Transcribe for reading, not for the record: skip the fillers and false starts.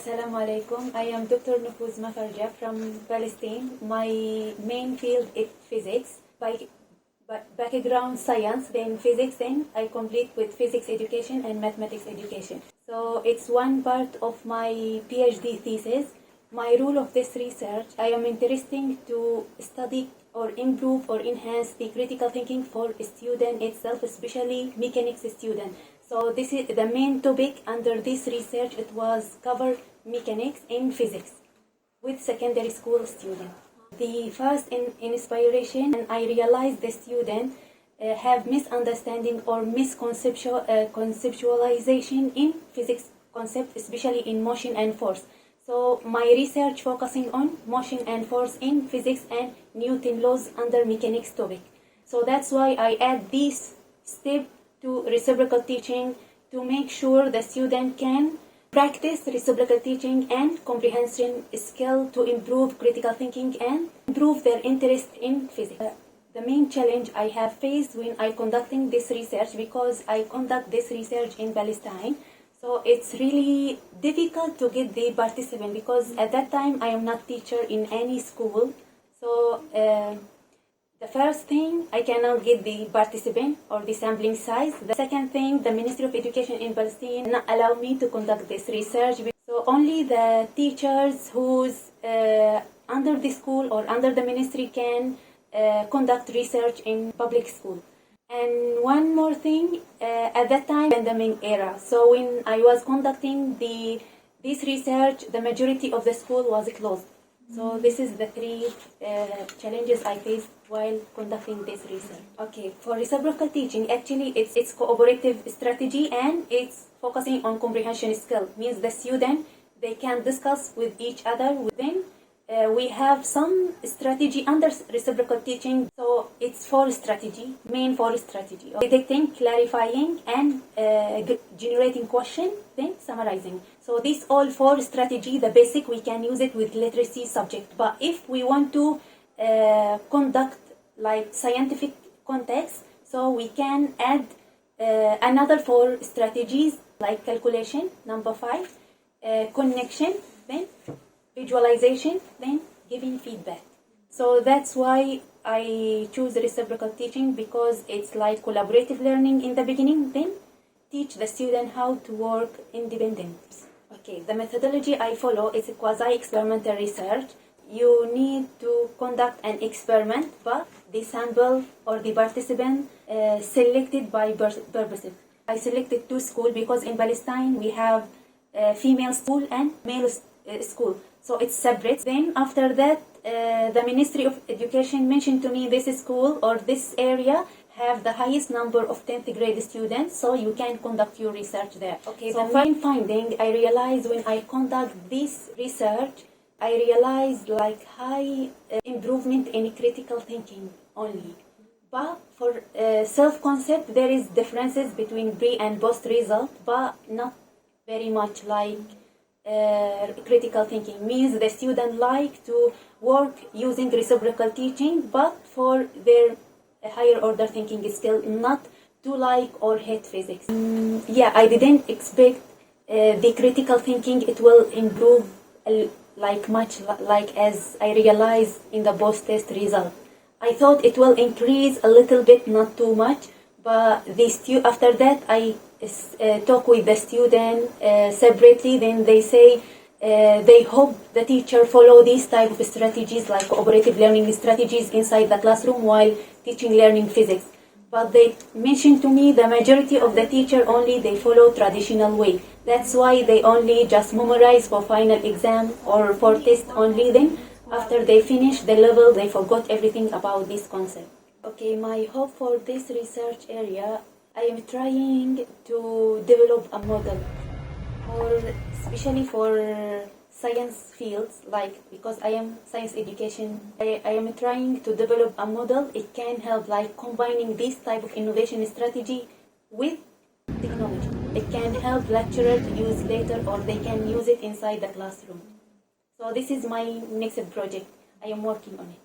Assalamu alaikum. I am Dr. Nafouz from Palestine. My main field is physics. By background science, then physics, then I complete with physics education and mathematics education. So it's one part of my PhD thesis. My role of this research, I am interested to study or improve or enhance the critical thinking for a student itself, especially mechanics student. So this is the main topic under this research. It was cover mechanics in physics with secondary school students. The first inspiration, and I realized the students have misunderstanding or misconceptualization in physics concept, especially in motion and force. So my research focusing on motion and force in physics and Newton laws under mechanics topic. So that's why I add this step to reciprocal teaching to make sure the student can practice reciprocal teaching and comprehension skill to improve critical thinking and improve their interest in physics. The main challenge I have faced when I conducting this research, because I conduct this research in Palestine, so it's really difficult to get the participant, because at that time I am not teacher in any school. So the first thing, I cannot get the participant or the sampling size. The second thing, the Ministry of Education in Palestine not allow me to conduct this research. So only the teachers who's under the school or under the ministry can conduct research in public school. And one more thing, at that time, pandemic era. So when I was conducting this research, the majority of the school was closed. So this is the three challenges I faced while conducting this research. Okay, for reciprocal teaching, actually it's cooperative strategy and it's focusing on comprehension skill. Means the student, they can discuss with each other. Then we have some strategy under reciprocal teaching. So it's four strategy, main four strategy. Detecting, clarifying, and generating question, then summarizing. So these all four strategy, the basic, we can use it with literacy subject. But if we want to conduct like scientific context, so we can add another four strategies like calculation, number 5, connection, then visualization, then giving feedback. So that's why I choose reciprocal teaching, because it's like collaborative learning in the beginning, then teach the student how to work independently. Okay, the methodology I follow is a quasi-experimental research. You need to conduct an experiment, but the sample or the participant selected by purposes. I selected 2 schools because in Palestine we have female school and male school. So it's separate. Then after that, the Ministry of Education mentioned to me this school or this area have the highest number of 10th grade students, so you can conduct your research there. Okay, so the main finding I realized when I conduct this research, I realized like high improvement in critical thinking only. But for self-concept, there is differences between pre and post result, but not very much like critical thinking. Means the student like to work using reciprocal teaching, but for their higher order thinking skill, not to like or hate physics. Yeah, I didn't expect the critical thinking it will improve like much like as I realized in the post-test result. I thought it will increase a little bit, not too much, but after that I talk with the student separately. Then they say they hope the teacher follow these type of strategies like cooperative learning strategies inside the classroom while teaching learning physics. But they mentioned to me the majority of the teacher only they follow traditional way. That's why they only just memorize for final exam or for test only. Then after they finish the level, they forgot everything about this concept. Okay, my hope for this research area, I am trying to develop a model, or especially for science fields, like because I am science education, I am trying to develop a model. It can help like combining this type of innovation strategy with technology. It can help lecturer to use later, or they can use it inside the classroom. So this is my next project. I am working on it.